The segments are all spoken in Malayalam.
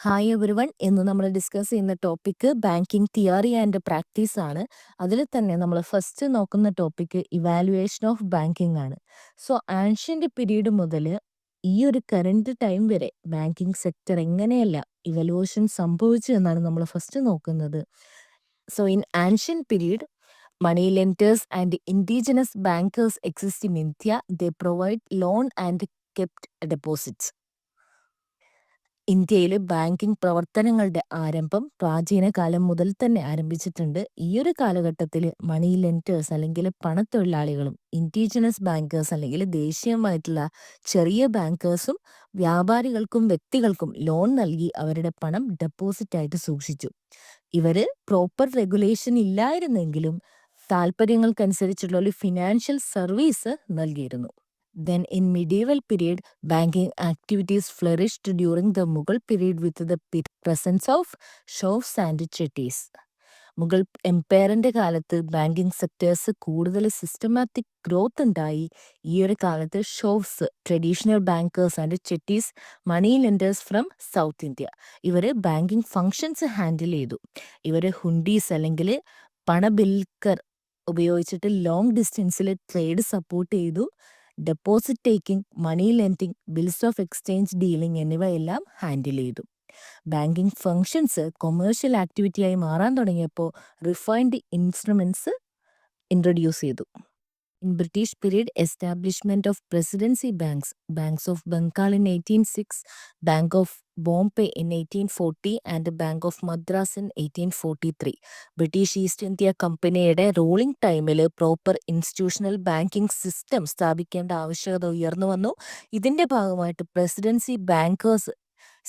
Hi everyone. ഇന്ന് നമ്മൾ ഡിസ്കസ് ചെയ്യുന്ന topic banking theory and practice ആണ്. അതിൽ തന്നെ നമ്മൾ ഫസ്റ്റ് നോക്കുന്ന ടോപ്പിക്ക് ഇവാലുവേഷൻ ഓഫ് ബാങ്കിങ് ആണ്. സോ ആൻഷ്യന്റ് പീരീഡ് മുതൽ ഈ ഒരു കറണ്ട് ടൈം വരെ ബാങ്കിങ് സെക്ടർ എങ്ങനെയല്ല ഇവല്യൂഷൻ സംഭവിച്ചു എന്നാണ് നമ്മൾ ഫസ്റ്റ് നോക്കുന്നത്. So in ancient period money lenders and indigenous bankers exist in India. They provide loan and kept deposits. ഇന്ത്യയിൽ ബാങ്കിംഗ് പ്രവർത്തനങ്ങളുടെ ആരംഭം പ്രാചീന കാലം മുതൽ തന്നെ ആരംഭിച്ചിട്ടുണ്ട്. ഈ ഒരു കാലഘട്ടത്തിൽ മണി ലെൻഡേഴ്സ് അല്ലെങ്കിൽ പണത്തൊഴിലാളികളും ഇൻഡിജിനസ് ബാങ്കേഴ്സ് അല്ലെങ്കിൽ ദേശീയമായിട്ടുള്ള ചെറിയ ബാങ്കേഴ്സും വ്യാപാരികൾക്കും വ്യക്തികൾക്കും ലോൺ നൽകി അവരുടെ പണം ഡെപ്പോസിറ്റ് ആയിട്ട് സൂക്ഷിച്ചു. ഇവര് പ്രോപ്പർ റെഗുലേഷൻ ഇല്ലായിരുന്നെങ്കിലും താല്പര്യങ്ങൾക്കനുസരിച്ചുള്ള ഒരു ഫിനാൻഷ്യൽ സർവീസ് നൽകിയിരുന്നു. Then in medieval period, banking activities flourished during the Mughal period with the presence of shops and chetties. Mughal എംപയറിന്റെ കാലത്ത് ബാങ്കിങ് സെക്ടേഴ്സ് കൂടുതൽ സിസ്റ്റമാറ്റിക് ഗ്രോത്ത് ഉണ്ടായി. ഈ ഒരു കാലത്ത് shops, traditional bankers and chetties, money lenders from south India, ഇവർ ബാങ്കിങ് ഫങ്ഷൻസ് ഹാൻഡിൽ ചെയ്തു. ഇവർ ഹുണ്ടീസ് അല്ലെങ്കിൽ പണബിൽക്കർ ഉപയോഗിച്ചിട്ട് ലോങ് ഡിസ്റ്റൻസിൽ ട്രേഡ് സപ്പോർട്ട് ചെയ്തു. Deposit taking, money lending, bills of exchange dealing എന്നിവയെല്ലാം ഹാൻഡിൽ ചെയ്തു. ബാങ്കിങ് ഫങ്ഷൻസ് കൊമേഴ്ഷ്യൽ ആക്ടിവിറ്റിയായി മാറാൻ തുടങ്ങിയപ്പോൾ റിഫൈൻഡ് ഇൻസ്ട്രുമെന്റ്സ് ഇൻട്രൊഡ്യൂസ് ചെയ്തു. In British period, establishment of presidency banks, Banks of Bengal in 1806, Bank of Bombay in 1840 and Bank of Madras in 1843. British east India കമ്പനിയുടെ റൂളിംഗ് ടൈമിൽ പ്രോപ്പർ ഇൻസ്റ്റിറ്റ്യൂഷണൽ ബാങ്കിങ് സിസ്റ്റം സ്ഥാപിക്കേണ്ട ആവശ്യകത ഉയർന്നു വന്നു. ഇതിന്റെ ഭാഗമായിട്ട് പ്രസിഡൻസി ബാങ്കേഴ്സ്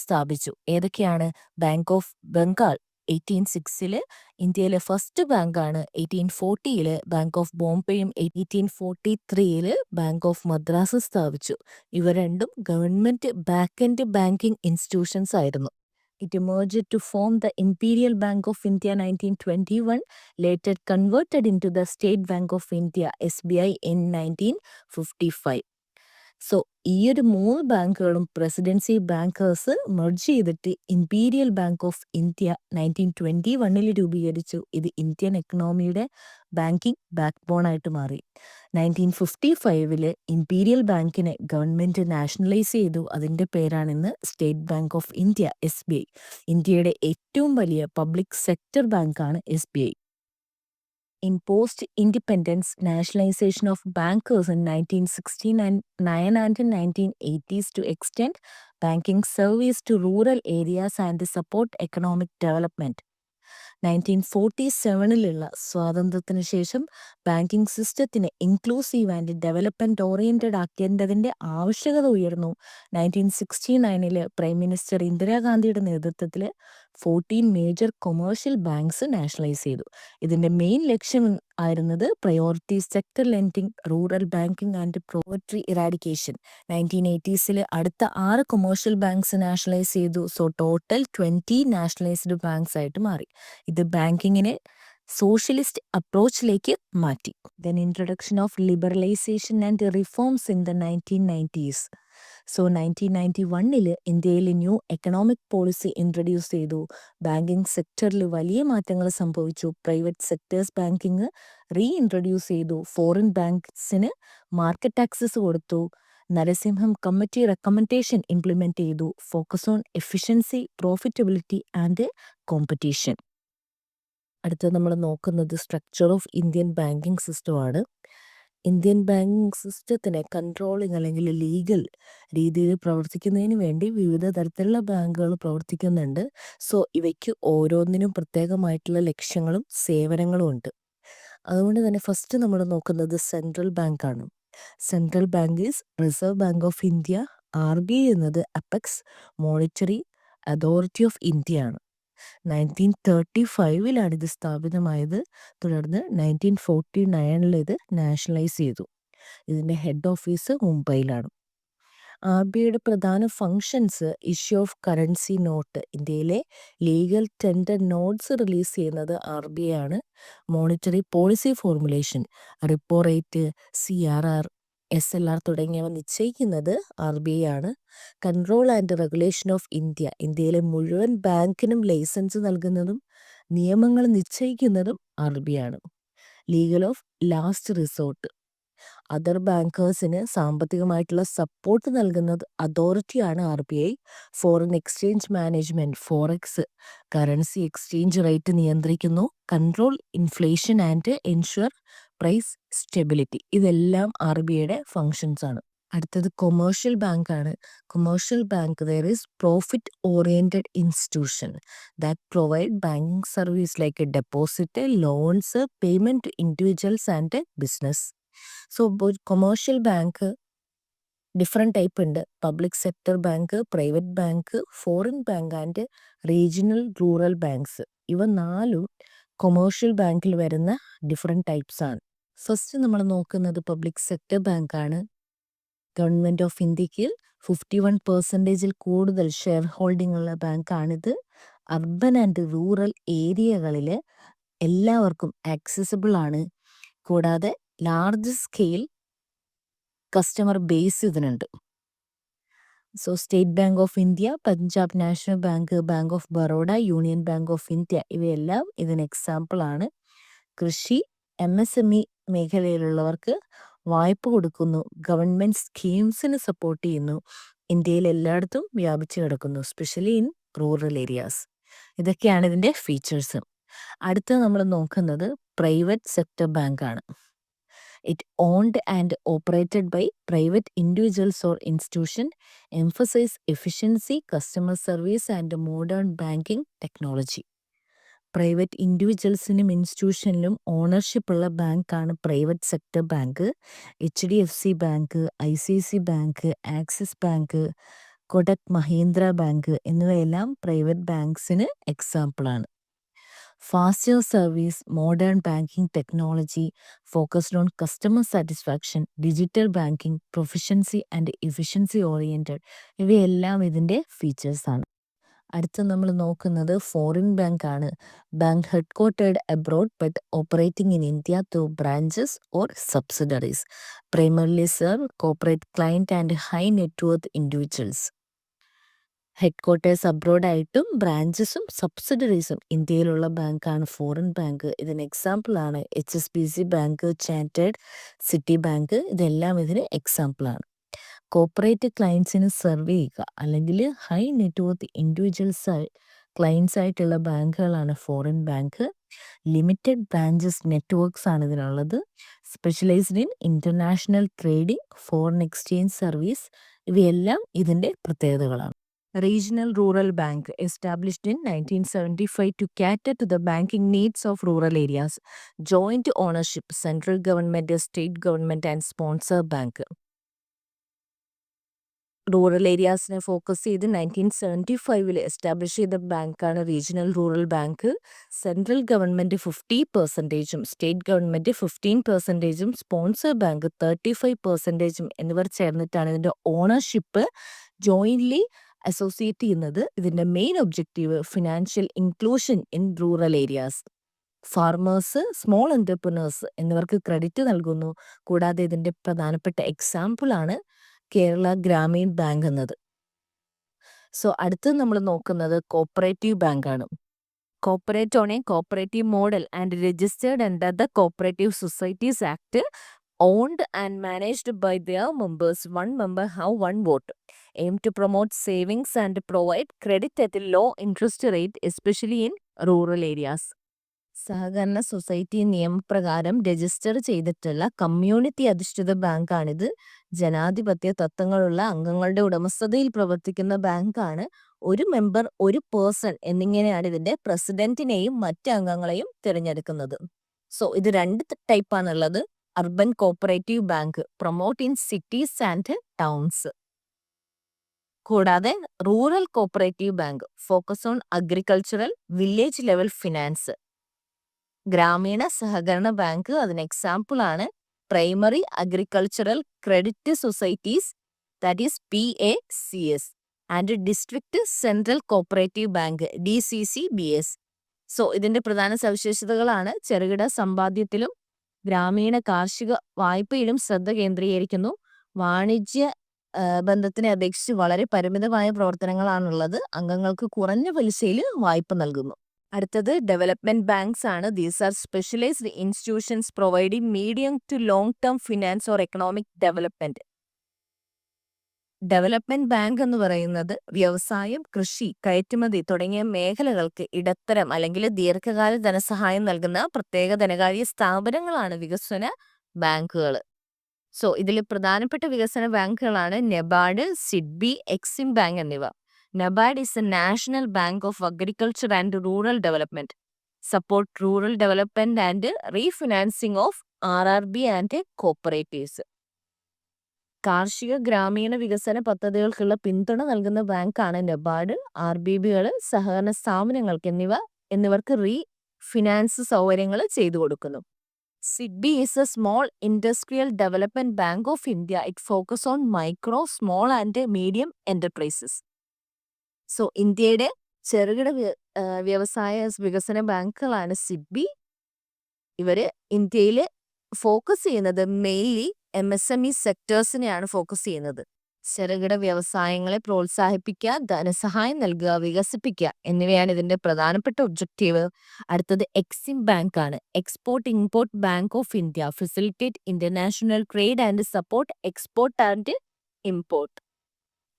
സ്ഥാപിച്ചു. ഏതൊക്കെയാണ്? ബാങ്ക് ഓഫ് ബംഗാൾ 1806 ഇന്ത്യയിലെ ഫസ്റ്റ് ബാങ്കാണ്. 1840 ബാങ്ക് ഓഫ് ബോംബെയും 1843 ബാങ്ക് ഓഫ് മദ്രാസ് സ്ഥാപിച്ചു. ഇവ രണ്ടും government back and banking institutions ആയിരുന്നു. It emerged to form the Imperial Bank of India 1921, later converted into the State Bank of India SBI in 1955. So ഈ ഒരു 3 ബാങ്കുകളും പ്രസിഡൻസി ബാങ്കേഴ്സ് മെർജ് ചെയ്തിട്ട് ഇമ്പീരിയൽ ബാങ്ക് ഓഫ് ഇന്ത്യ 1921 രൂപീകരിച്ചു. ഇത് ഇന്ത്യൻ എക്കണോമിയുടെ ബാങ്കിങ് ബാക്ക് ബോൺ ആയിട്ട് മാറി. 1955 ഇമ്പീരിയൽ ബാങ്കിനെ ഗവൺമെന്റ് നാഷണലൈസ് ചെയ്തു. അതിൻ്റെ പേരാണ് ഇന്ന് state bank of India SBI. ഇന്ത്യയുടെ ഏറ്റവും വലിയ പബ്ലിക് സെക്ടർ ബാങ്കാണ് SBI. In post-independence nationalization of bankers in 1969 and 1980s to extend banking service to rural areas and support economic development. 1947 സ്വാതന്ത്ര്യത്തിന് ശേഷം ബാങ്കിങ് സിസ്റ്റത്തിനെ ഇൻക്ലൂസീവ് ആൻഡ് ഡെവലപ്മെന്റ് ഓറിയന്റഡ് ആക്കേണ്ടതിൻ്റെ ആവശ്യകത ഉയർന്നു. 1969 പ്രൈം മിനിസ്റ്റർ ഇന്ദിരാഗാന്ധിയുടെ നേതൃത്വത്തിൽ 14 മേജർ കൊമേഴ്ഷ്യൽ ബാങ്ക്സ് നാഷണലൈസ് ചെയ്തു. ഇതിൻ്റെ മെയിൻ ലക്ഷ്യം ആയിരുന്നത് priority sector lending, rural banking and poverty eradication. 1980s അടുത്ത 6 കൊമേഴ്ഷ്യൽ ബാങ്ക്സ് നാഷണലൈസ് ചെയ്തു. സോ ടോട്ടൽ 20 നാഷണലൈസ്ഡ് ബാങ്ക്സ് ആയിട്ട് മാറി. ഇത് ബാങ്കിങ്ങിനെ സോഷ്യലിസ്റ്റ് അപ്രോച്ചിലേക്ക് മാറ്റി. Then introduction of liberalisation and reforms in the 1990s. So 1991 ഇന്ത്യയിൽ ന്യൂ എക്കണോമിക് പോളിസി ഇൻട്രൊഡ്യൂസ് ചെയ്തു. ബാങ്കിങ് സെക്ടറിൽ വലിയ മാറ്റങ്ങൾ സംഭവിച്ചു. പ്രൈവറ്റ് സെക്ടേഴ്സ് ബാങ്കിങ് റീഇൻട്രൊഡ്യൂസ് ചെയ്തു. ഫോറിൻ ബാങ്ക്സിന് മാർക്കറ്റ് ആക്സസ് കൊടുത്തു. നരസിംഹം കമ്മിറ്റി റെക്കമെൻഡേഷൻ ഇംപ്ലിമെന്റ് ചെയ്തു. Focus on efficiency, profitability and competition. അടുത്തത് നമ്മൾ നോക്കുന്നത് സ്ട്രക്ചർ ഓഫ് ഇന്ത്യൻ ബാങ്കിങ് സിസ്റ്റമാണ്. ഇന്ത്യൻ ബാങ്കിങ് സിസ്റ്റത്തിനെ കൺട്രോളിങ് അല്ലെങ്കിൽ ലീഗൽ രീതിയിൽ പ്രവർത്തിക്കുന്നതിന് വേണ്ടി വിവിധ തരത്തിലുള്ള ബാങ്കുകൾ പ്രവർത്തിക്കുന്നുണ്ട്. സോ ഇവയ്ക്ക് ഓരോന്നിനും പ്രത്യേകമായിട്ടുള്ള ലക്ഷ്യങ്ങളും സേവനങ്ങളും ഉണ്ട്. അതുകൊണ്ട് തന്നെ ഫസ്റ്റ് നമ്മൾ നോക്കുന്നത് സെൻട്രൽ ബാങ്കാണ്. Central bank is reserve bank of India. RBI എന്നത് apex monetary authority of India ആണ്. 1935 ഇത് സ്ഥാപിതമായത്. തുടർന്ന് 1949 ഇത് നാഷണലൈസ് ചെയ്തു. ഇതിൻ്റെ ഹെഡ് ഓഫീസ് മുംബൈയിലാണ്. RBIയുടെ പ്രധാന functions issue of currency note. ഇന്ത്യയിലെ ലീഗൽ ടെൻഡർ നോട്ട്സ് റിലീസ് ചെയ്യുന്നത് RBI ആണ്. Monetary policy formulation, repo rate, CRR, SLR തുടങ്ങിയവ നിശ്ചയിക്കുന്നത് RBI ആണ്. കൺട്രോൾ ആൻഡ് റെഗുലേഷൻ ഓഫ് ഇന്ത്യയിലെ മുഴുവൻ ബാങ്കിനും ലൈസൻസ് നൽകുന്നതും നിയമങ്ങൾ നിശ്ചയിക്കുന്നതും RBI ആണ്. Legal of last resort, other ബാങ്കേഴ്സിന് സാമ്പത്തികമായിട്ടുള്ള സപ്പോർട്ട് നൽകുന്നത് അതോറിറ്റിയാണ് RBI. Foreign exchange management, forex currency exchange rate നിയന്ത്രിക്കുന്നു. Control inflation and ensure price stability, ഇതെല്ലാം RBIയുടെ ഫങ്ഷൻസ് ആണ്. അടുത്തത് കൊമേഴ്ഷ്യൽ ബാങ്ക് ആണ്. Commercial bank there is profit oriented institution that provide banking service like deposit, loans, payment to individuals and business. So commercial bank different type ഉണ്ട്. Public sector bank, private bank, foreign bank and regional rural banks. ഇവ 4ഉം കൊമേഴ്ഷ്യൽ ബാങ്കിൽ വരുന്ന ഡിഫറെൻറ്റ് ടൈപ്സ് ആണ്. ഫസ്റ്റ് നമ്മൾ നോക്കുന്നത് പബ്ലിക് സെക്ടർ ബാങ്ക് ആണ്. ഗവൺമെൻറ് ഓഫ് ഇന്ത്യക്ക് 51% കൂടുതൽ ഷെയർ ഹോൾഡിംഗ് ഉള്ള ബാങ്കാണിത്. അർബൻ ആൻഡ് റൂറൽ ഏരിയകളിൽ എല്ലാവർക്കും ആക്സസിബിൾ ആണ്. കൂടാതെ ലാർജ് സ്കെയിൽ കസ്റ്റമർ ബേസ് ഇതിനുണ്ട്. So state bank of India, Punjab national bank, bank of Baroda, union bank of India ഇവയെല്ലാം ഇതിന് എക്സാമ്പിൾ ആണ്. കൃഷി, MSME മേഖലയിലുള്ളവർക്ക് വായ്പ കൊടുക്കുന്നു. ഗവൺമെൻറ് സ്കീംസിന് സപ്പോർട്ട് ചെയ്യുന്നു. ഇന്ത്യയിൽ എല്ലായിടത്തും വ്യാപിച്ചു കിടക്കുന്നു, സ്പെഷ്യലി ഇൻ റൂറൽ ഏരിയാസ്. ഇതൊക്കെയാണ് ഇതിൻ്റെ ഫീച്ചേഴ്സ്. അടുത്ത നമ്മൾ നോക്കുന്നത് പ്രൈവറ്റ് സെക്ടർ ബാങ്ക് ആണ്. It owned and operated by private individuals or institution, emphasize efficiency, customer service and modern banking technology. Private ഇൻഡിവിജ്വൽസിനും ഇൻസ്റ്റിറ്റ്യൂഷനിലും ഓണർഷിപ്പ് ഉള്ള ബാങ്കാണ് private sector bank. HDFC bank, ICICI bank, Axis bank, Kotak Mahindra bank എന്നിവയെല്ലാം പ്രൈവറ്റ് ബാങ്ക്സിന് എക്സാമ്പിളാണ്. Faster service, modern banking technology, focused on customer satisfaction, digital banking, proficiency and efficiency oriented, ഇവയെല്ലാം ഇതിൻ്റെ ഫീച്ചേഴ്സാണ്. അടുത്ത നമ്മൾ നോക്കുന്നത് ഫോറിൻ ബാങ്ക് ആണ്. Bank head quartered abroad but operating in India through branches or subsidiaries. Primarily serve corporate client and high net worth individuals. Head quarters അബ്രോഡായിട്ടും ബ്രാഞ്ചസും സബ്സിഡറീസും ഇന്ത്യയിലുള്ള ബാങ്കാണ് ഫോറിൻ ബാങ്ക്. ഇതിന് എക്സാമ്പിളാണ് HSBC bank, chartered, Citi bank, ഇതെല്ലാം ഇതിന് എക്സാമ്പിളാണ്. കോർപ്പറേറ്റ് ക്ലയൻസിന് സെർവ് ചെയ്യുക അല്ലെങ്കിൽ ഹൈ നെറ്റ്വർത്ത് ഇൻഡിവിജ്വൽസ് ക്ലയൻസ് ആയിട്ടുള്ള ബാങ്കുകളാണ് foreign bank. Limited branches networks ആണ് ഇതിനുള്ളത്. Specialised in international trading, foreign exchange service, ഇവയെല്ലാം ഇതിൻ്റെ പ്രത്യേകതകളാണ്. Regional Rural Bank, established in 1975 to cater to the banking needs of rural areas. Joint ownership, central government, state government and sponsor bank. Rural ഏരിയാസിനെ ഫോക്കസ് ചെയ്ത് 1975 എസ്റ്റാബ്ലിഷ് ചെയ്ത ബാങ്കാണ് regional rural bank. Central government 50%, state government 15%, sponsor bank 35% എന്നിവർ ചേർന്നിട്ടാണ് ഇതിൻ്റെ ഓണർഷിപ്പ് ജോയിൻ്റ്ലി അസോസിയേറ്റ് ചെയ്യുന്നത്. ഇതിൻ്റെ main objective financial inclusion in rural areas. Farmers, small entrepreneurs എന്നിവർക്ക് ക്രെഡിറ്റ് നൽകുന്നു. കൂടാതെ ഇതിൻ്റെ പ്രധാനപ്പെട്ട എക്സാമ്പിളാണ് കേരള ഗ്രാമീൺ ബാങ്ക് എന്നത്. സോ അടുത്ത് നമ്മൾ നോക്കുന്നത് കോപ്പറേറ്റീവ് ബാങ്കാണ്. Cooperate on a cooperative model and registered under the cooperative societies act, owned and managed by their members. One member have one vote. Aim to promote savings and provide credit at a low interest rate, especially in rural areas. സഹകരണ സൊസൈറ്റി നിയമപ്രകാരം രജിസ്റ്റർ ചെയ്തിട്ടുള്ള കമ്മ്യൂണിറ്റി അധിഷ്ഠിത ബാങ്കാണിത്. ജനാധിപത്യ തത്വങ്ങളുള്ള അംഗങ്ങളുടെ ഉടമസ്ഥതയിൽ പ്രവർത്തിക്കുന്ന ബാങ്കാണ്. ഒരു മെമ്പർ, ഒരു പേഴ്സൺ എന്നിങ്ങനെയാണ് ഇതിൻ്റെ പ്രസിഡന്റിനെയും മറ്റ് അംഗങ്ങളെയും തിരഞ്ഞെടുക്കുന്നത്. സോ ഇത് 2 ടൈപ്പാണുള്ളത്. Urban cooperative bank, promote in cities and towns. കൂടാതെ rural cooperative bank, focus on agricultural, village level finance. ഗ്രാമീണ സഹകരണ ബാങ്ക്, അതിന് എക്സാമ്പിളാണ് primary agricultural credit societies, that is PACS, and district central cooperative bank, DCCBS. So ഇതിൻ്റെ പ്രധാന സവിശേഷതകളാണ് ചെറുകിട സമ്പാദ്യത്തിലും ഗ്രാമീണ കാർഷിക വായ്പയിലും ശ്രദ്ധ കേന്ദ്രീകരിക്കുന്നു. വാണിജ്യ ബന്ധത്തിനെ അപേക്ഷിച്ച് വളരെ പരിമിതമായ പ്രവർത്തനങ്ങളാണുള്ളത്. അംഗങ്ങൾക്ക് കുറഞ്ഞ പലിശയിൽ വായ്പ നൽകുന്നു. അടുത്തത് ഡെവലപ്മെന്റ് ബാങ്ക്സ് ആണ്. These are specialised institutions providing medium to long term finance or economic development. Development bank എന്ന് പറയുന്നത് വ്യവസായം, കൃഷി, കയറ്റുമതി തുടങ്ങിയ മേഖലകൾക്ക് ഇടത്തരം അല്ലെങ്കിൽ ദീർഘകാല ധനസഹായം നൽകുന്ന പ്രത്യേക ധനകാര്യ സ്ഥാപനങ്ങളാണ് വികസന ബാങ്കുകൾ. സോ ഇതിൽ പ്രധാനപ്പെട്ട വികസന ബാങ്കുകളാണ് നബാർഡ്, സിഡ്ബി, എക്സിം ബാങ്ക് എന്നിവ. NABARD is A national bank of agriculture and rural development, support rural development and refinancing of RRB and cooperatives. കാർഷിക ഗ്രാമീണ വികസന പദ്ധതികൾക്കുള്ള പിന്തുണ നൽകുന്ന ബാങ്കാണ് നബാർഡ്. RBBകൾ സഹകരണ സ്ഥാപനങ്ങൾക്ക് എന്നിവർക്ക് ഫിനാൻസ് സൗകര്യങ്ങൾ ചെയ്തു കൊടുക്കുന്നു. SIDBI is A small industrial development bank of India. It focus on micro, small and medium enterprises. So ഇന്ത്യയുടെ ചെറുകിട വ്യവസായ വികസന ബാങ്കുകളാണ് സിഡ്ബി. ഇവര് ഇന്ത്യയിൽ ഫോക്കസ് ചെയ്യുന്നത് മെയിൻലി MSME സെക്ടേഴ്സിനെയാണ് ഫോക്കസ് ചെയ്യുന്നത്. ചെറുകിട വ്യവസായങ്ങളെ പ്രോത്സാഹിപ്പിക്കുക, ധനസഹായം നൽകുക, വികസിപ്പിക്കുക എന്നിവയാണ് ഇതിന്റെ പ്രധാനപ്പെട്ട ഒബ്ജക്റ്റീവ്. അടുത്തത് എക്സിം ബാങ്ക് ആണ്. Export import bank of India, facilitate international trade and support export and import.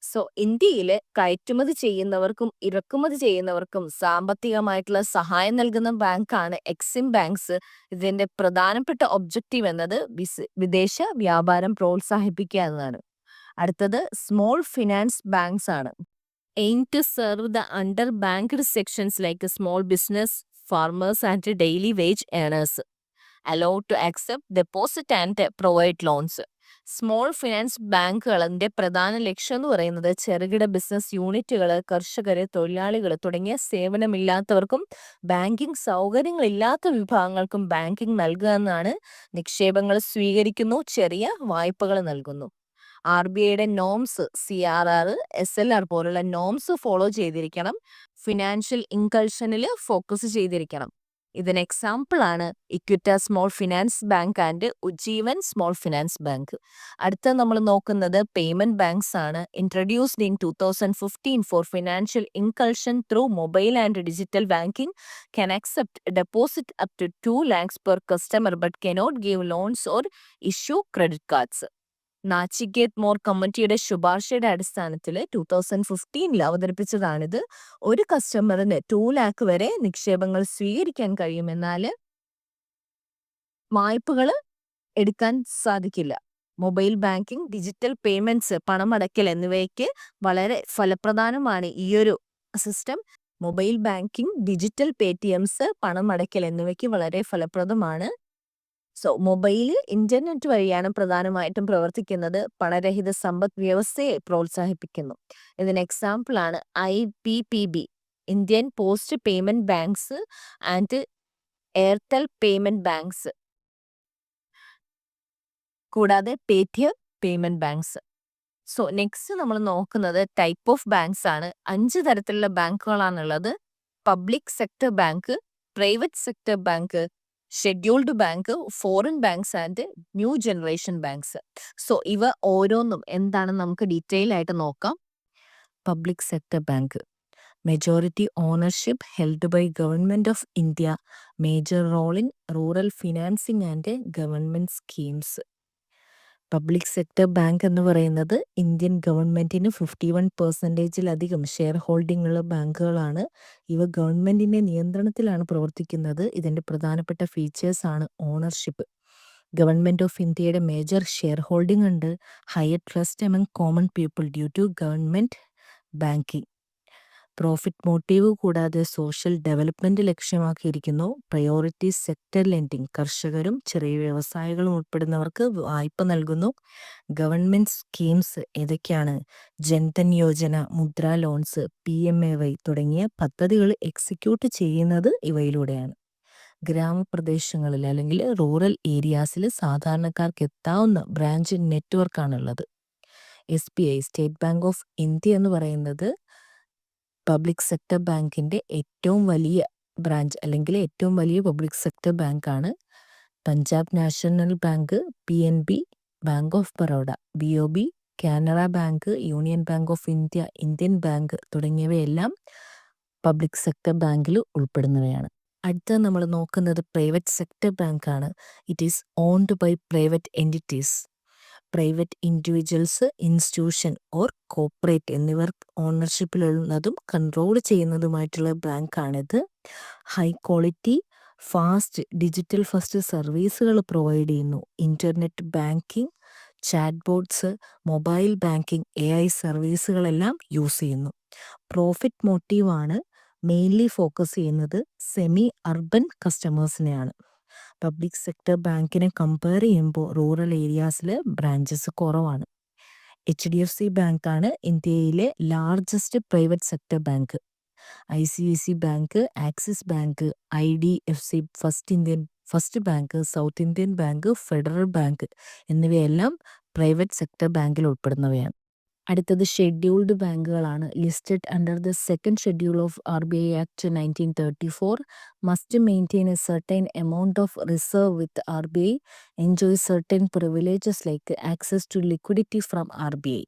So ഇന്ത്യയിൽ കയറ്റുമതി ചെയ്യുന്നവർക്കും ഇറക്കുമതി ചെയ്യുന്നവർക്കും സാമ്പത്തികമായിട്ടുള്ള സഹായം നൽകുന്ന ബാങ്കാണ് എക്സിം ബാങ്ക്സ്. ഇതിന്റെ പ്രധാനപ്പെട്ട ഒബ്ജക്റ്റീവ് എന്നത് വിദേശ വ്യാപാരം പ്രോത്സാഹിപ്പിക്കുക എന്നതാണ്. അടുത്തത് സ്മോൾ ഫിനാൻസ് ബാങ്ക്സ് ആണ്. Aim to serve the under banked sections like small business, farmers and daily wage earners. Allow to accept deposit and provide loans. Small finance ബാങ്കുകളുടെ പ്രധാന ലക്ഷ്യം എന്ന് പറയുന്നത് ചെറുകിട ബിസിനസ് യൂണിറ്റുകൾ, കർഷകർ, തൊഴിലാളികൾ തുടങ്ങിയ സേവനമില്ലാത്തവർക്കും ബാങ്കിങ് സൗകര്യങ്ങളില്ലാത്ത വിഭാഗങ്ങൾക്കും ബാങ്കിങ് നൽകുക എന്നാണ്. നിക്ഷേപങ്ങൾ സ്വീകരിക്കുന്നു, ചെറിയ വായ്പകൾ നൽകുന്നു. RBIയുടെ നോംസ്, CRR, SLR പോലുള്ള നോംസ് ഫോളോ ചെയ്തിരിക്കണം. ഫിനാൻഷ്യൽ ഇൻകൾഷനിൽ ഫോക്കസ് ചെയ്തിരിക്കണം. ഇതിന് എക്സാമ്പിൾ ആണ് Equitas small finance bank and Ujjivan small finance bank. അടുത്ത നമ്മൾ നോക്കുന്നത് പേയ്മെന്റ് ബാങ്ക്സ് ആണ്. Introduced in 2015 for financial inclusion through mobile and digital banking, can accept deposit up to 2 lakhs per customer but cannot give loans or issue credit cards. Nachiket Mor കമ്മിറ്റിയുടെ ശുപാർശയുടെ അടിസ്ഥാനത്തിൽ 2015 അവതരിപ്പിച്ചതാണിത്. ഒരു കസ്റ്റമറിന് 2 lakh വരെ നിക്ഷേപങ്ങൾ സ്വീകരിക്കാൻ കഴിയുമെന്നാൽ വായ്പകൾ എടുക്കാൻ സാധിക്കില്ല. മൊബൈൽ ബാങ്കിങ്, ഡിജിറ്റൽ പേയ്മെന്റ്സ്, പണമടയ്ക്കൽ എന്നിവയ്ക്ക് വളരെ ഫലപ്രദമാണ് ഈ ഒരു സിസ്റ്റം. മൊബൈൽ ബാങ്കിങ്, ഡിജിറ്റൽ പേടിഎംസ്, പണമടയ്ക്കൽ എന്നിവയ്ക്ക് വളരെ ഫലപ്രദമാണ്. സോ മൊബൈൽ, ഇന്റർനെറ്റ് വഴിയാണ് പ്രധാനമായിട്ടും പ്രവർത്തിക്കുന്നത്. പണരഹിത സമ്പദ് വ്യവസ്ഥയെ പ്രോത്സാഹിപ്പിക്കുന്നു. ഇതിന് എക്സാമ്പിൾ ആണ് IPPB, Indian post payment banks and Airtel payment banks, കൂടാതെ Paytm payment banks. So next നമ്മൾ നോക്കുന്നത് ടൈപ്പ് ഓഫ് ബാങ്ക്സ് ആണ്. 5 തരത്തിലുള്ള ബാങ്കുകളാണുള്ളത്. Public sector bank, private sector bank, scheduled bank, foreign banks and new generation banks. So ഇവ ഓരോന്നും എന്താണെന്ന് നമുക്ക് ഡീറ്റെയിൽ ആയിട്ട് നോക്കാം. Public sector bank, majority ownership held by government of India, major role in rural financing and government schemes. Public sector bank എന്ന് പറയുന്നത് ഇന്ത്യൻ ഗവൺമെന്റിന് 51% ഷെയർ ഹോൾഡിംഗ് ഉള്ള ബാങ്കുകളാണ്. ഇവ ഗവൺമെന്റിന്റെ നിയന്ത്രണത്തിലാണ് പ്രവർത്തിക്കുന്നത്. ഇതിന്റെ പ്രധാനപ്പെട്ട ഫീച്ചേഴ്സ് ആണ് ഓണർഷിപ്പ്. ഗവൺമെന്റ് ഓഫ് ഇന്ത്യയുടെ മേജർ ഷെയർ ഹോൾഡിംഗ് ഉണ്ട്. Higher trust among common people due to government banking. Profit motive കൂടാതെ സോഷ്യൽ ഡെവലപ്മെന്റ് ലക്ഷ്യമാക്കിയിരിക്കുന്നു. പ്രയോറിറ്റി സെക്ടർ ലെൻഡിംഗ്, കർഷകരും ചെറിയ വ്യവസായികളും ഉൾപ്പെടുന്നവർക്ക് വായ്പ നൽകുന്നു. ഗവൺമെന്റ് സ്കീംസ് ഏതൊക്കെയാണ്? ജൻധൻ യോജന, മുദ്ര ലോൺസ്, PMAY തുടങ്ങിയ പദ്ധതികൾ എക്സിക്യൂട്ട് ചെയ്യുന്നത് ഇവയിലൂടെയാണ്. ഗ്രാമപ്രദേശങ്ങളിൽ അല്ലെങ്കിൽ റൂറൽ ഏരിയാസിൽ സാധാരണക്കാർക്ക് എത്താവുന്ന ബ്രാഞ്ച് നെറ്റ്വർക്കാണുള്ളത്. SBI, state bank of India എന്ന് പറയുന്നത് പബ്ലിക് സെക്ടർ ബാങ്കിന്റെ ഏറ്റവും വലിയ ബ്രാഞ്ച് അല്ലെങ്കിൽ ഏറ്റവും വലിയ പബ്ലിക് സെക്ടർ ബാങ്കാണ്. Punjab national bank, PNB, bank of Baroda, BOB, Canara bank, union bank of India, Indian bank തുടങ്ങിയവയെല്ലാം പബ്ലിക് സെക്ടർ ബാങ്കിൽ ഉൾപ്പെടുന്നവയാണ്. അടുത്തത് നമ്മൾ നോക്കുന്നത് പ്രൈവറ്റ് സെക്ടർ ബാങ്കാണ്. It is owned by private entities. Private individuals, institution or corporate എന്നിവർ ഓണർഷിപ്പിലുള്ളതും കൺട്രോൾ ചെയ്യുന്നതുമായിട്ടുള്ള ബാങ്കാണിത്. High quality fast digital first സർവീസുകൾ പ്രൊവൈഡ് ചെയ്യുന്നു. Internet banking, chat bots, mobile banking, AI സർവീസുകളെല്ലാം യൂസ് ചെയ്യുന്നു. പ്രോഫിറ്റ് മോട്ടീവാണ് മെയിൻലി ഫോക്കസ് ചെയ്യുന്നത് സെമി അർബൻ കസ്റ്റമേഴ്സിനെയാണ്. പബ്ലിക് സെക്ടർ ബാങ്കിനെ കമ്പയർ ചെയ്യുമ്പോൾ റൂറൽ ഏരിയാസിൽ ബ്രാഞ്ചസ് കുറവാണ്. HDFC ബാങ്കാണ് ഇന്ത്യയിലെ largest private sector bank. ICIC bank, Axis bank, IDFC first bank, south Indian bank, federal bank എന്നിവയെല്ലാം പ്രൈവറ്റ് സെക്ടർ ബാങ്കിൽ ഉൾപ്പെടുന്നവയാണ്. അടുത്തത് ഷെഡ്യൂൾഡ് ബാങ്കുകളാണ്. Listed under the second schedule of RBI Act 1934, must maintain a certain amount of reserve with RBI, enjoy certain privileges like access to liquidity from RBI.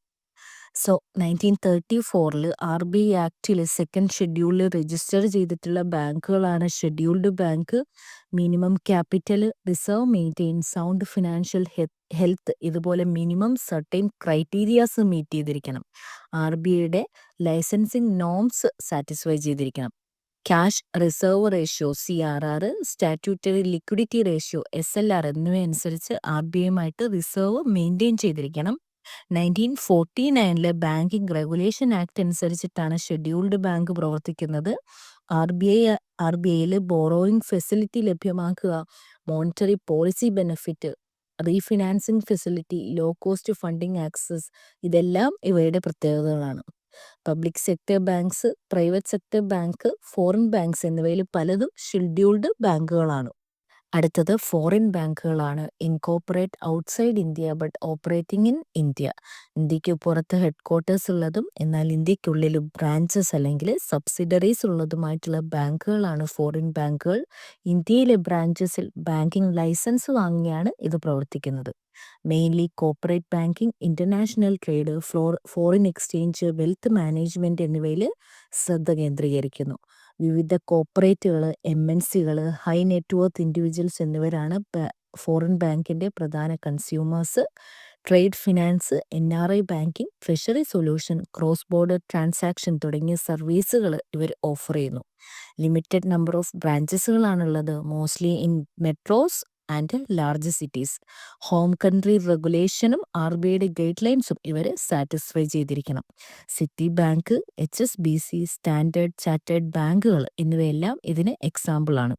So 1934 RBI ആക്റ്റിൽ second ഷെഡ്യൂളിൽ രജിസ്റ്റർ ചെയ്തിട്ടുള്ള ബാങ്കുകളാണ് scheduled bank. Minimum capital, reserve maintain, sound financial health, ഇതുപോലെ മിനിമം സർട്ടൈൻ ക്രൈറ്റീരിയാസ് മീറ്റ് ചെയ്തിരിക്കണം. RBIയുടെ ലൈസൻസിങ് നോംസ് സാറ്റിസ്ഫൈ ചെയ്തിരിക്കണം. Cash reserve ratio CRR, statutory liquidity ratio SLR എന്നിവയനുസരിച്ച് RBIയുമായിട്ട് റിസർവ് മെയിൻറ്റെയിൻ ചെയ്തിരിക്കണം. 1949 ബാങ്കിങ് റെഗുലേഷൻ ആക്ട് അനുസരിച്ചിട്ടാണ് ഷെഡ്യൂൾഡ് ബാങ്ക് പ്രവർത്തിക്കുന്നത്. RBIയിൽ ബോറോയിങ് ഫെസിലിറ്റി ലഭ്യമാക്കുക, monetary policy benefit, refinancing facility, low cost funding access, ഇതെല്ലാം ഇവയുടെ പ്രത്യേകതകളാണ്. Public sector banks, private sector bank, foreign banks എന്നിവയിൽ പലതും ഷെഡ്യൂൾഡ് ബാങ്കുകളാണ്. അടുത്തത് ഫോറിൻ ബാങ്കുകളാണ്. Incorporate outside India but operating in India. ഇന്ത്യക്ക് പുറത്ത് ഹെഡ്ക്വാർട്ടേഴ്സ് ഉള്ളതും എന്നാൽ ഇന്ത്യക്കുള്ളിൽ ബ്രാഞ്ചസ് അല്ലെങ്കിൽ സബ്സിഡറീസ് ഉള്ളതുമായിട്ടുള്ള ബാങ്കുകളാണ് ഫോറിൻ ബാങ്കുകൾ. ഇന്ത്യയിലെ ബ്രാഞ്ചസിൽ ബാങ്കിങ് ലൈസൻസ് വാങ്ങിയാണ് ഇത് പ്രവർത്തിക്കുന്നത്. Mainly corporate banking, international trade, foreign exchange, wealth management എന്നിവയിൽ ശ്രദ്ധ കേന്ദ്രീകരിക്കുന്നു. വിവിധ കോർപ്പറേറ്റുകൾ, MNCകൾ, ഹൈ നെറ്റ്വർത്ത് ഇൻഡിവിജ്വൽസ് എന്നിവരാണ് ഫോറിൻ ബാങ്കിൻ്റെ പ്രധാന consumers. Trade finance, NRI banking, treasury solution, cross border transaction തുടങ്ങിയ സർവീസുകൾ ഇവർ ഓഫർ ചെയ്യുന്നു. ലിമിറ്റഡ് നമ്പർ ഓഫ് ബ്രാഞ്ചസുകളാണുള്ളത്, mostly in metros and large cities. Home country റെഗുലേഷനും RBIയുടെ ഗൈഡ് ലൈൻസും ഇവർ സാറ്റിസ്ഫൈ ചെയ്തിരിക്കണം. Citi bank, HSBC, standard chartered ബാങ്കുകൾ എന്നിവയെല്ലാം ഇതിന് എക്സാമ്പിളാണ്.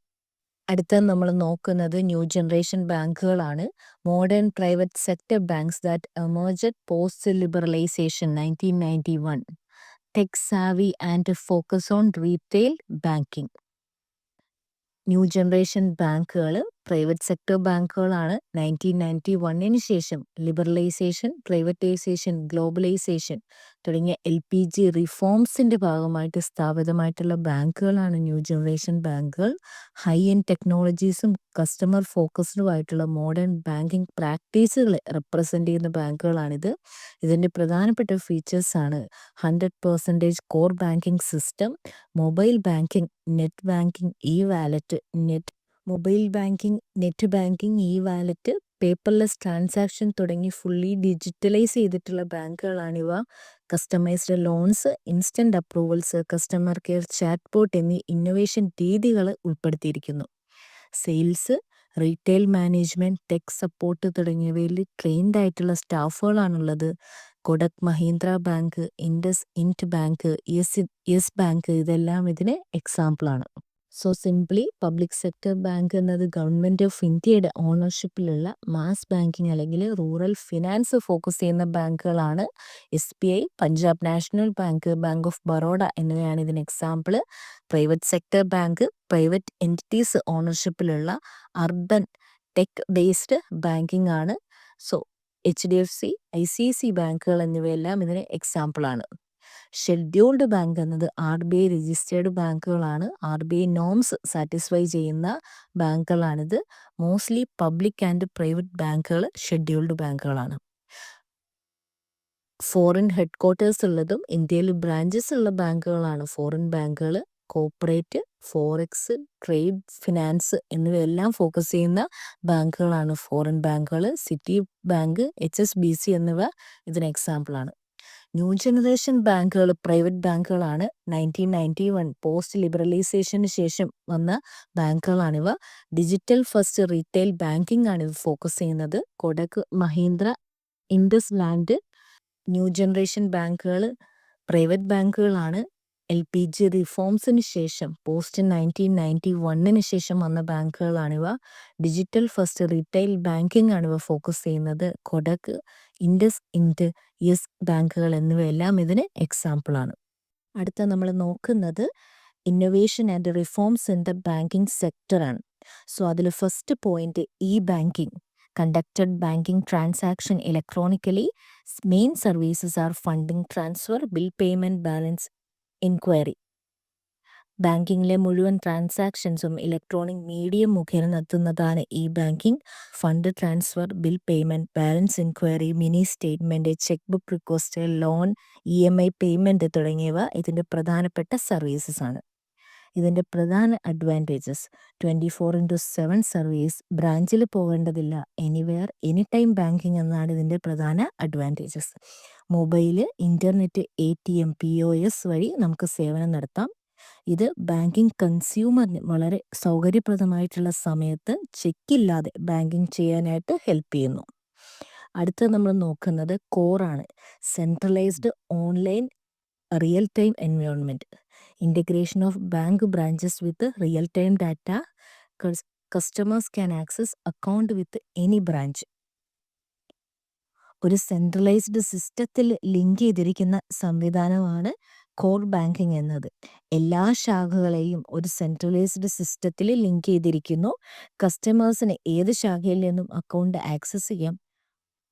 അടുത്തത് നമ്മൾ നോക്കുന്നത് ന്യൂ ജനറേഷൻ ബാങ്കുകളാണ്. Modern private sector banks that emerged post liberalisation 1991. Tech savvy and focus on retail banking. New generation ബാങ്കുകൾ പ്രൈവറ്റ് സെക്ടർ ബാങ്കുകളാണ്. 1991 ശേഷം ലിബറലൈസേഷൻ, പ്രൈവറ്റൈസേഷൻ, ഗ്ലോബലൈസേഷൻ തുടങ്ങിയ LPG റിഫോംസിൻ്റെ ഭാഗമായിട്ട് സ്ഥാപിതമായിട്ടുള്ള ബാങ്കുകളാണ് ന്യൂ ജനറേഷൻ ബാങ്കുകൾ. ഹൈ എൻഡ് ടെക്നോളജീസും കസ്റ്റമർ ഫോക്കസ്ഡുമായിട്ടുള്ള മോഡേൺ ബാങ്കിങ് പ്രാക്ടീസുകളെ റെപ്രസെൻ്റ് ചെയ്യുന്ന ബാങ്കുകളാണിത്. ഇതിൻ്റെ പ്രധാനപ്പെട്ട ഫീച്ചേഴ്സാണ് 100% core banking system, mobile banking, net banking, wallet, mobile banking, net banking, wallet, paperless transaction തുടങ്ങി ഫുള്ളി ഡിജിറ്റലൈസ് ചെയ്തിട്ടുള്ള ബാങ്കുകളാണിവ. Customised loans, instant approvals, customer care chat bot എന്നീ ഇന്നൊവേഷൻ രീതികൾ ഉൾപ്പെടുത്തിയിരിക്കുന്നു. Sales, retail management, tech support തുടങ്ങിയവയിൽ ട്രെയിൻഡ് ആയിട്ടുള്ള സ്റ്റാഫുകളാണുള്ളത്. കൊടക് മഹീന്ദ്ര ബാങ്ക്, ഇൻഡ് ബാങ്ക്, യെസ് ബാങ്ക് ഇതെല്ലാം ഇതിന് എക്സാമ്പിളാണ്. So simply public sector bank എന്നത് ഗവൺമെൻറ് ഓഫ് ഇന്ത്യയുടെ ഓണർഷിപ്പിലുള്ള മാസ് ബാങ്കിങ് അല്ലെങ്കിൽ റൂറൽ ഫിനാൻസ് ഫോക്കസ് ചെയ്യുന്ന ബാങ്കുകളാണ്. SBI, Punjab national bank, bank of Baroda എന്നിവയാണ് ഇതിന് example. Private sector bank private entities ഓണർഷിപ്പിലുള്ള അർബൻ ടെക് ബേസ്ഡ് ബാങ്കിങ് ആണ്. സോ HDFC, ICIC ബാങ്കുകൾ എന്നിവയെല്ലാം ഇതിന് എക്സാമ്പിളാണ്. ഷെഡ്യൂൾഡ് ബാങ്ക് എന്നത് RBI രജിസ്റ്റേർഡ് ബാങ്കുകളാണ്. RBI നോംസ് സാറ്റിസ്ഫൈ ചെയ്യുന്ന ബാങ്കുകളാണിത്. മോസ്റ്റ്ലി പബ്ലിക് ആൻഡ് പ്രൈവറ്റ് ബാങ്കുകൾ ഷെഡ്യൂൾഡ് ബാങ്കുകളാണ്. ഫോറിൻ ഹെഡ് ക്വാർട്ടേഴ്സ് ഉള്ളതും ഇന്ത്യയിൽ ബ്രാഞ്ചസ് ഉള്ള ബാങ്കുകളാണ് ഫോറിൻ ബാങ്കുകൾ. കോർപ്പറേറ്റ്, ഫോറക്സ്, ട്രേഡ് ഫിനാൻസ് എന്നിവയെല്ലാം ഫോക്കസ് ചെയ്യുന്ന ബാങ്കുകളാണ് ഫോറിൻ ബാങ്കുകൾ. സിറ്റി ബാങ്ക്, HSBC എന്നിവ ഇതിന് എക്സാമ്പിളാണ്. ന്യൂ ജനറേഷൻ ബാങ്കുകൾ പ്രൈവറ്റ് ബാങ്കുകളാണ്. 1991 പോസ്റ്റ് ലിബറലൈസേഷന് ശേഷം വന്ന ബാങ്കുകളാണിവ. ഡിജിറ്റൽ ഫസ്റ്റ് റീറ്റെയിൽ ബാങ്കിങ് ആണ് ഇത് ഫോക്കസ് ചെയ്യുന്നത്. Kotak Mahindra, IndusInd new generation ബാങ്കുകൾ പ്രൈവറ്റ് ബാങ്കുകളാണ്. LPG റിഫോംസിന് ശേഷം പോസ്റ്റ് 1991 ശേഷം വന്ന ബാങ്കുകളാണിവ. ഡിജിറ്റൽ ഫസ്റ്റ് റീറ്റെയിൽ ബാങ്കിങ് ആണിവ ഫോക്കസ് ചെയ്യുന്നത്. കൊടക്, ഇൻഡസ് ഇൻഡ്, യെസ് ബാങ്കുകൾ എന്നിവയെല്ലാം ഇതിന് എക്സാമ്പിളാണ്. അടുത്ത നമ്മൾ നോക്കുന്നത് innovation and reforms in the banking സെക്ടറാണ്. സോ അതിൽ first point banking. Conducted banking transaction electronically. Main services are funding transfer, bill payment, balance inquiry. ബാങ്കിങ്ങിലെ മുഴുവൻ ട്രാൻസാക്ഷൻസും ഇലക്ട്രോണിക് മീഡിയം മുഖേന നടത്തുന്നതാണ് banking. Fund transfer, bill payment, balance inquiry, mini statement, check book request, loan, EMI payment തുടങ്ങിയവ ഇതിൻ്റെ പ്രധാനപ്പെട്ട സർവീസസ് ആണ്. ഇതിൻ്റെ പ്രധാന അഡ്വാൻറ്റേജസ്: 24/7 സർവീസ്, ബ്രാഞ്ചിൽ പോകേണ്ടതില്ല, എനിവെയർ എനി ടൈം ബാങ്കിങ് എന്നാണ് ഇതിൻ്റെ പ്രധാന advantages. Mobile, internet, ATM, POS വഴി നമുക്ക് സേവനം നടത്താം. ഇത് ബാങ്കിങ് കൺസ്യൂമറിന് വളരെ സൗകര്യപ്രദമായിട്ടുള്ള സമയത്ത് ചെക്കില്ലാതെ ബാങ്കിങ് ചെയ്യാനായിട്ട് ഹെൽപ്പ് ചെയ്യുന്നു. അടുത്ത നമ്മൾ നോക്കുന്നത് കോറാണ്. Centralised online real time environment. Integration of bank branches with real time data. Customers can access account with any branch. ഒരു സെൻട്രലൈസ്ഡ് സിസ്റ്റത്തിൽ ലിങ്ക് ചെയ്തിരിക്കുന്ന സംവിധാനമാണ് കോർ ബാങ്കിങ് എന്നത്. എല്ലാ ശാഖകളെയും ഒരു സെൻട്രലൈസ്ഡ് സിസ്റ്റത്തിൽ ലിങ്ക് ചെയ്തിരിക്കുന്നു. കസ്റ്റമേഴ്സിന് ഏത് ശാഖയിൽ നിന്നും അക്കൗണ്ട് ആക്സസ് ചെയ്യാം.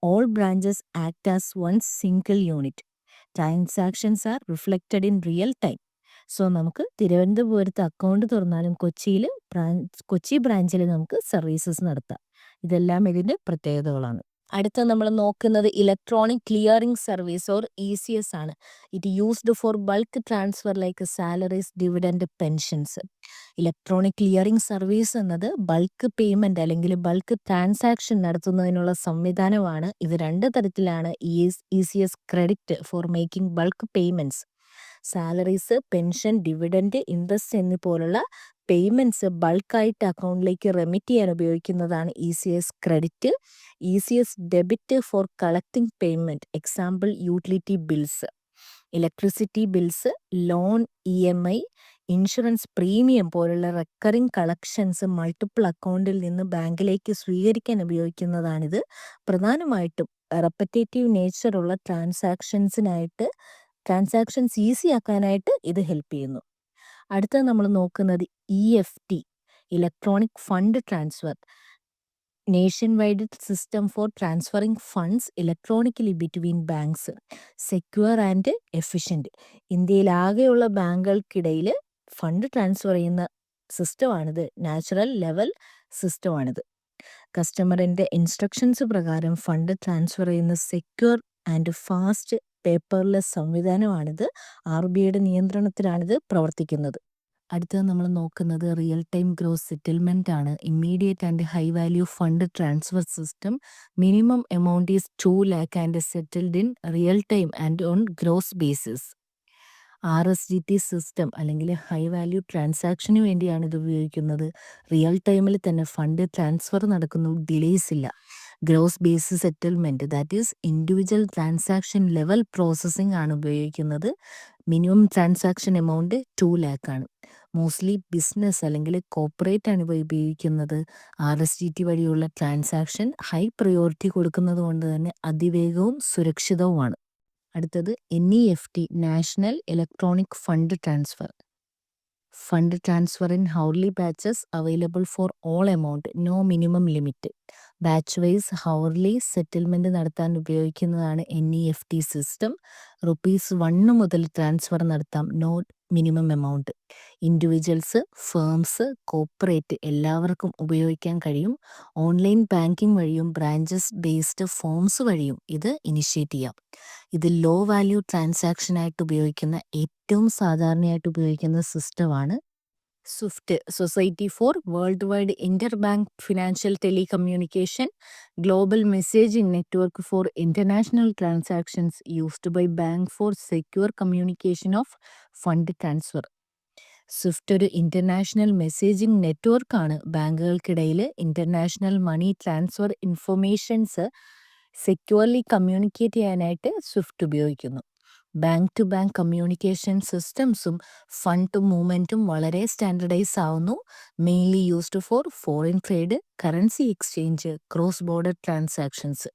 All branches act as one single unit. Transactions are reflected in real time. So നമുക്ക് തിരുവനന്തപുരത്ത് അക്കൗണ്ട് തുറന്നാലും കൊച്ചി ബ്രാഞ്ചിൽ നമുക്ക് സർവീസസ് നടത്താം. ഇതെല്ലാം ഇതിൻ്റെ പ്രത്യേകതകളാണ്. അടുത്ത നമ്മൾ നോക്കുന്നത് electronic clearing service or ECS ആണ്. It used for bulk transfer like salaries, dividend, pensions. Electronic clearing service എന്നത് ബൾക്ക് പേയ്മെൻറ്റ് അല്ലെങ്കിൽ ബൾക്ക് ട്രാൻസാക്ഷൻ നടത്തുന്നതിനുള്ള സംവിധാനമാണ്. ഇത് 2 തരത്തിലാണ്. ECS credit for making bulk payments. Salaries, pension, dividend, interest എന്നിപോലുള്ള പേയ്മെൻറ്റ്സ് ബൾക്കായിട്ട് അക്കൗണ്ടിലേക്ക് റെമിറ്റ് ചെയ്യാൻ ഉപയോഗിക്കുന്നതാണ് ECS credit. ECS debit for collecting payment. Example utility bills, electricity bills, loan, EMI, insurance premium പോലുള്ള റെക്കറിംഗ് കളക്ഷൻസ് മൾട്ടിപ്പിൾ അക്കൗണ്ടിൽ നിന്ന് ബാങ്കിലേക്ക് സ്വീകരിക്കാൻ ഉപയോഗിക്കുന്നതാണിത്. പ്രധാനമായിട്ടും റെപ്പറ്റേറ്റീവ് നേച്ചറുള്ള ട്രാൻസാക്ഷൻസ് ഈസി ആക്കാനായിട്ട് ഇത് ഹെൽപ്പ് ചെയ്യുന്നു. അടുത്തത് നമ്മൾ നോക്കുന്നത് EFT, electronic fund transfer. Nationwide system for transferring funds electronically between banks. Secure and efficient. ഇന്ത്യയിലാകെയുള്ള ബാങ്കുകൾക്കിടയിൽ ഫണ്ട് ട്രാൻസ്ഫർ ചെയ്യുന്ന സിസ്റ്റമാണിത്. നാച്ചുറൽ ലെവൽ സിസ്റ്റമാണിത്. കസ്റ്റമറിൻ്റെ ഇൻസ്ട്രക്ഷൻസ് പ്രകാരം ഫണ്ട് ട്രാൻസ്ഫർ ചെയ്യുന്ന സെക്യൂർ ആൻഡ് ഫാസ്റ്റ് പേപ്പർലെസ് സംവിധാനമാണിത്. RBIയുടെ നിയന്ത്രണത്തിലാണിത് പ്രവർത്തിക്കുന്നത്. അടുത്തത് നമ്മൾ നോക്കുന്നത് റിയൽ ടൈം ഗ്രോസ് സെറ്റിൽമെൻ്റ് ആണ്. Immediate and high value fund transfer system. Minimum amount is 2 lakh and settled in real time and on gross basis. RSGT system അല്ലെങ്കിൽ ഹൈ വാല്യൂ ട്രാൻസാക്ഷന് വേണ്ടിയാണ് ഇത് ഉപയോഗിക്കുന്നത്. റിയൽ ടൈമിൽ തന്നെ ഫണ്ട് ട്രാൻസ്ഫർ നടക്കുന്നു, ഡിലേസ് ഇല്ല. Gross base settlement, that is individual transaction level processing ആണ് ഉപയോഗിക്കുന്നത്. മിനിമം ട്രാൻസാക്ഷൻ എമൗണ്ട് 2 lakh ആണ്. മോസ്റ്റ്ലി ബിസിനസ് അല്ലെങ്കിൽ കോർപ്പറേറ്റ് ആണ് ഇവ ഉപയോഗിക്കുന്നത്. RSGT വഴിയുള്ള ട്രാൻസാക്ഷൻ ഹൈ പ്രയോറിറ്റി കൊടുക്കുന്നത് കൊണ്ട് തന്നെ അതിവേഗവും സുരക്ഷിതവുമാണ്. അടുത്തത് NEFT, national electronic fund transfer. Fund transfer in hourly batches available for all amount, no minimum limit. Batch wise hourly settlement നടത്താൻ ഉപയോഗിക്കുന്നതാണ് NEFT സിസ്റ്റം. ₹1 മുതൽ ട്രാൻസ്ഫർ നടത്താം, no minimum amount. Individuals, firms, corporate എല്ലാവർക്കും ഉപയോഗിക്കാൻ കഴിയും. ഓൺലൈൻ ബാങ്കിങ് വഴിയും ബ്രാഞ്ചസ് ബേസ്ഡ് ഫോംസ് വഴിയും ഇത് ഇനിഷ്യേറ്റ് ചെയ്യാം. ഇത് ലോ വാല്യൂ ട്രാൻസാക്ഷനായിട്ട് ഉപയോഗിക്കുന്ന ഏറ്റവും സാധാരണയായിട്ട് ഉപയോഗിക്കുന്ന സിസ്റ്റമാണ് SWIFT, society for worldwide interbank financial telecommunication, global messaging network for international transactions used by bank for secure communication of fund transfer. SWIFT ഒരു ഇന്റർനാഷണൽ മെസ്സേജിംഗ് നെറ്റ്വർക്കാണ്. ബാങ്കുകൾക്കിടയിൽ international money transfer informations securely communicate ചെയ്യാനായിട്ട് സ്വിഫ്റ്റ് ഉപയോഗിക്കുന്നു. ബാങ്ക് ടു ബാങ്ക് കമ്മ്യൂണിക്കേഷൻ സിസ്റ്റംസും ഫണ്ട് മൂവ്മെൻറ്റും വളരെ സ്റ്റാൻഡർഡൈസ് ആവുന്നു. Mainly used for foreign trade, currency exchange, cross border transactions.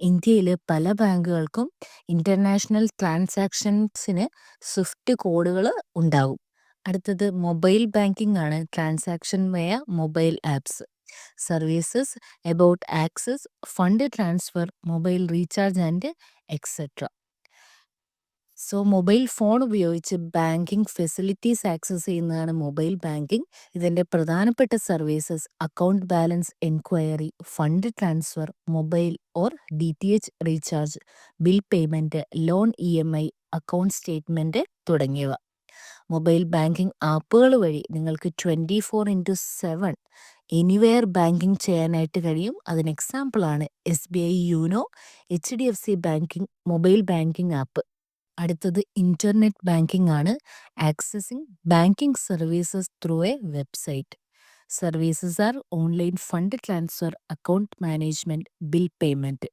ഇന്ത്യയിൽ പല ബാങ്കുകൾക്കും ഇൻ്റർനാഷണൽ ട്രാൻസാക്ഷൻസിന് സ്വിഫ്റ്റ് കോഡുകൾ ഉണ്ടാകും. അടുത്തത് മൊബൈൽ ബാങ്കിങ് ആണ്. Transaction via mobile apps, services about access, fund transfer, mobile recharge and etcetera. So mobile phone ഉപയോഗിച്ച് ബാങ്കിങ് ഫെസിലിറ്റീസ് ആക്സസ് ചെയ്യുന്നതാണ് മൊബൈൽ ബാങ്കിങ്. ഇതിൻ്റെ പ്രധാനപ്പെട്ട services account balance enquiry, fund transfer, mobile or DTH recharge, bill payment, loan EMI, account statement തുടങ്ങിയവ. മൊബൈൽ ബാങ്കിങ് ആപ്പുകൾ വഴി നിങ്ങൾക്ക് 24/7 എനിവെയർ ബാങ്കിങ് ചെയ്യാനായിട്ട് കഴിയും. അതിന് എക്സാമ്പിളാണ് SBI you know, HDFC banking mobile banking app. അടുത്തത് ഇൻ്റർനെറ്റ് ബാങ്കിങ് ആണ്. Accessing banking services through A website. Services are online fund transfer, account management, bill payment.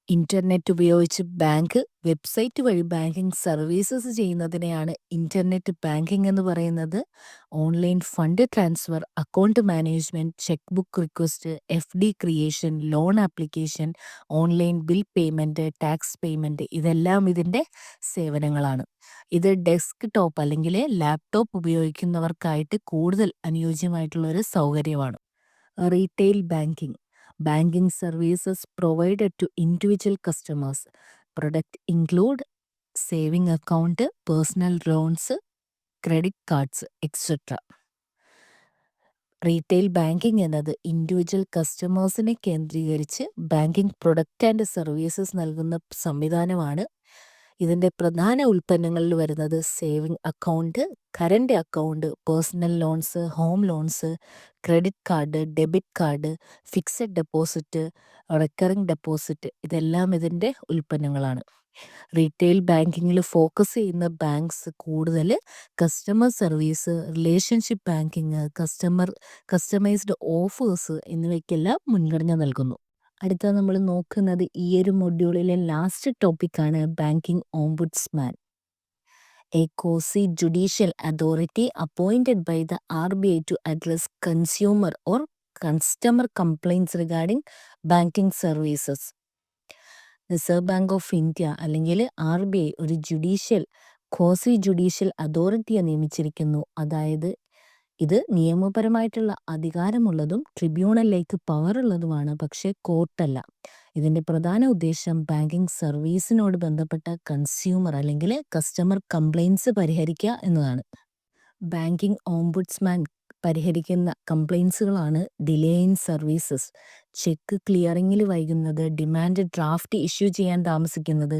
Internet ഉപയോഗിച്ച് ബാങ്ക് വെബ്സൈറ്റ് വഴി ബാങ്കിങ് സർവീസസ് ചെയ്യുന്നതിനെയാണ് ഇൻ്റർനെറ്റ് ബാങ്കിങ് എന്ന് പറയുന്നത്. Online fund transfer, account management, check book request, FD creation, loan application, online bill payment, tax payment, ഇതെല്ലാം ഇതിൻ്റെ സേവനങ്ങളാണ്. ഇത് ഡെസ്ക് ടോപ്പ് അല്ലെങ്കിൽ ലാപ്ടോപ്പ് ഉപയോഗിക്കുന്നവർക്കായിട്ട് കൂടുതൽ അനുയോജ്യമായിട്ടുള്ളൊരു സൗകര്യമാണ്. Retail banking, banking services provided to individual customers. Product include saving account, personal loans, credit cards, etc. Retail banking എന്നത് ഇൻഡിവിജ്വൽ കസ്റ്റമേഴ്സിനെ കേന്ദ്രീകരിച്ച് ബാങ്കിങ് പ്രൊഡക്റ്റ് ആൻഡ് സർവീസസ് നൽകുന്ന സംവിധാനമാണ്. ഇതിൻ്റെ പ്രധാന ഉൽപ്പന്നങ്ങളിൽ വരുന്നത് saving account, current account, personal loans, home loans, credit card, debit card, fixed deposit, recurring deposit, ഇതെല്ലാം ഇതിൻ്റെ ഉൽപ്പന്നങ്ങളാണ്. റീറ്റെയിൽ ബാങ്കിങ്ങിൽ ഫോക്കസ് ചെയ്യുന്ന ബാങ്ക്സ് കൂടുതൽ customer service, relationship banking, customised offers എന്നിവയ്ക്കെല്ലാം മുൻഗണന നൽകുന്നു. അടുത്ത നമ്മൾ നോക്കുന്നത് ഈ ഒരു മൊഡ്യൂളിലെ ലാസ്റ്റ് ടോപ്പിക്കാണ് banking ombudsman. A quasi judicial authority appointed by the RBI to address consumer or customer complaints regarding banking services. Reserve bank of India അല്ലെങ്കിൽ RBI ഒരു കോസി ജുഡീഷ്യൽ അതോറിറ്റിയെ നിയമിച്ചിരിക്കുന്നു. അതായത് ഇത് നിയമപരമായിട്ടുള്ള അധികാരമുള്ളതും ട്രിബ്യൂണലിലേക്ക് പവറുള്ളതുമാണ്, പക്ഷേ കോർട്ടല്ല. ഇതിൻ്റെ പ്രധാന ഉദ്ദേശം ബാങ്കിങ് സർവീസിനോട് ബന്ധപ്പെട്ട കൺസ്യൂമർ അല്ലെങ്കിൽ കസ്റ്റമർ കംപ്ലൈൻറ്റ്സ് പരിഹരിക്കുക എന്നതാണ്. ബാങ്കിങ് ഓംബുഡ്സ്മാൻ പരിഹരിക്കുന്ന കംപ്ലൈൻറ്റ്സുകളാണ് ഡിലേ ഇൻ സർവീസസ്, ചെക്ക് ക്ലിയറിങ്ങിൽ വൈകുന്നത്, ഡിമാൻഡ് ഡ്രാഫ്റ്റ് ഇഷ്യൂ ചെയ്യാൻ താമസിക്കുന്നത്,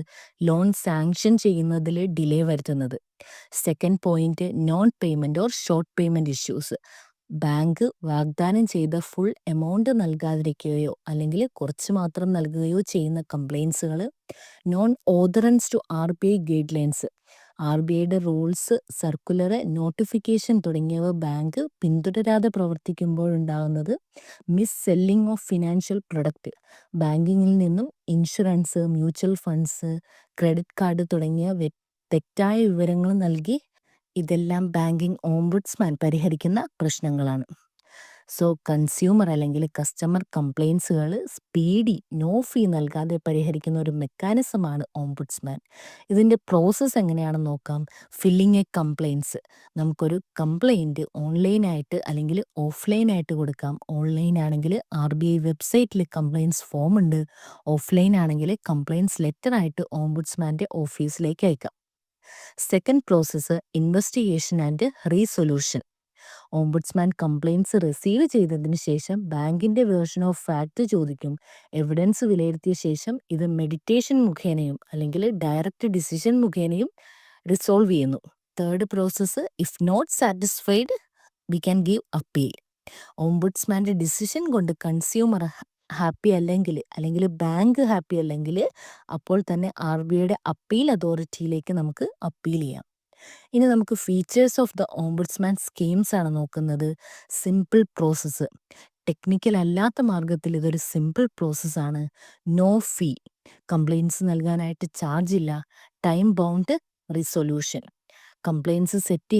ലോൺ സാങ്ഷൻ ചെയ്യുന്നതിൽ ഡിലേ വരുത്തുന്നത്. Second point, non payment or short payment issues. Bank വാഗ്ദാനം ചെയ്ത ഫുൾ എമൗണ്ട് നൽകാതിരിക്കുകയോ അല്ലെങ്കിൽ കുറച്ച് മാത്രം നൽകുകയോ ചെയ്യുന്ന കംപ്ലൈൻറ്റ്സുകൾ. Non adherence to RBI guidelines, RBIയുടെ റൂൾസ്, സർക്കുലർ, നോട്ടിഫിക്കേഷൻ തുടങ്ങിയവ ബാങ്ക് പിന്തുടരാതെ പ്രവർത്തിക്കുമ്പോഴുണ്ടാകുന്നത്. Miss selling of financial product, ബാങ്കിങ്ങിൽ നിന്നും insurance, mutual funds, credit card തുടങ്ങിയ തെറ്റായ വിവരങ്ങൾ നൽകി. ഇതെല്ലാം ബാങ്കിങ് ഓംബുഡ്സ്മാൻ പരിഹരിക്കുന്ന പ്രശ്നങ്ങളാണ്. സോ കൺസ്യൂമർ അല്ലെങ്കിൽ കസ്റ്റമർ കംപ്ലയിൻസുകൾ സ്പീഡി നോ ഫീ നൽകാതെ പരിഹരിക്കുന്ന ഒരു മെക്കാനിസമാണ് ഓംബുഡ്സ്മാൻ. ഇതിൻ്റെ പ്രോസസ്സ് എങ്ങനെയാണെന്ന് നോക്കാം. Filling a compliance. നമുക്കൊരു കംപ്ലയിൻറ്റ് ഓൺലൈനായിട്ട് അല്ലെങ്കിൽ ഓഫ്ലൈനായിട്ട് കൊടുക്കാം. ഓൺലൈൻ ആണെങ്കിൽ RBI വെബ്സൈറ്റിൽ കംപ്ലയിൻസ് ഫോം ഉണ്ട്. ഓഫ്ലൈൻ ആണെങ്കിൽ കംപ്ലയിൻസ് ലെറ്ററായിട്ട് ഓംബുഡ്സ്മാൻ്റെ ഓഫീസിലേക്ക് അയക്കാം. Second process investigation and resolution. Ombudsman compliance receive ചെയ്തതിന് ശേഷം ബാങ്കിൻ്റെ വേർഷൻ ഓഫ് ഫാക്ട് ചോദിക്കും. എവിഡൻസ് വിലയിരുത്തിയ ശേഷം ഇത് മെഡിറ്റേഷൻ മുഖേനയും അല്ലെങ്കിൽ ഡയറക്റ്റ് ഡിസിഷൻ മുഖേനയും റിസോൾവ് ചെയ്യുന്നു. Third process if not satisfied we can give appeal. ഓംബുഡ്സ്മാൻ്റെ ഡിസിഷൻ കൊണ്ട് കൺസ്യൂമർ ഹാപ്പി അല്ലെങ്കിൽ ബാങ്ക് ഹാപ്പി അല്ലെങ്കിൽ അപ്പോൾ തന്നെ RBIയുടെ അപ്പീൽ അതോറിറ്റിയിലേക്ക് നമുക്ക് അപ്പീൽ ചെയ്യാം. ഇനി നമുക്ക് features of the ombudsman schemes ആണ് നോക്കുന്നത്. Simple process. ടെക്നിക്കൽ അല്ലാത്ത മാർഗത്തിൽ ഇതൊരു സിമ്പിൾ പ്രോസസ്സാണ്. നോ ഫീ. കംപ്ലയിൻസ് നൽകാനായിട്ട് ചാർജ് ഇല്ല. Time bound resolution. കംപ്ലയിൻസ് സെറ്റിൽ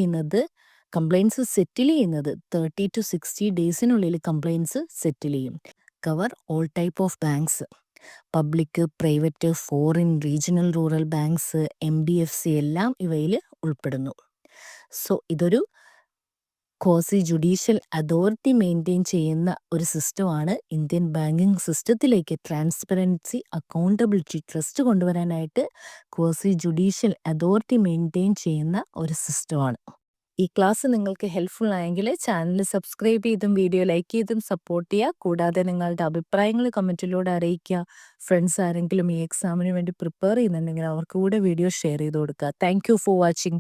ചെയ്യുന്നത് 30 to 60 ഡേയ്സിനുള്ളിൽ കംപ്ലയിൻസ് സെറ്റിൽ ചെയ്യും. Cover all type of banks. Public, private, foreign, regional rural banks, MBFC എല്ലാം ഇവയിൽ ഉൾപ്പെടുന്നു. സോ ഇതൊരു ക്വാസി ജുഡീഷ്യൽ അതോറിറ്റി മെയിൻറ്റെയിൻ ചെയ്യുന്ന ഒരു സിസ്റ്റമാണ്. ഇന്ത്യൻ ബാങ്കിങ് സിസ്റ്റത്തിലേക്ക് ട്രാൻസ്പെറൻസി, അക്കൗണ്ടബിലിറ്റി, ട്രസ്റ്റ് കൊണ്ടുവരാനായിട്ട് ക്വാസി ജുഡീഷ്യൽ അതോറിറ്റി മെയിൻറ്റെയിൻ ചെയ്യുന്ന ഒരു സിസ്റ്റമാണ്. ഈ ക്ലാസ് നിങ്ങൾക്ക് ഹെൽപ്ഫുൾ ആയെങ്കിൽ ചാനൽ സബ്സ്ക്രൈബ് ചെയ്തും വീഡിയോ ലൈക്ക് ചെയ്തും സപ്പോർട്ട് ചെയ്യുക. കൂടാതെ നിങ്ങളുടെ അഭിപ്രായങ്ങൾ കമൻറ്റിലൂടെ അറിയിക്കുക. ഫ്രണ്ട്സ് ആരെങ്കിലും ഈ എക്സാമിന് വേണ്ടി പ്രിപ്പയർ ചെയ്യുന്നുണ്ടെങ്കിൽ അവർക്ക് കൂടെ വീഡിയോ ഷെയർ ചെയ്ത് കൊടുക്കുക. Thank you for watching.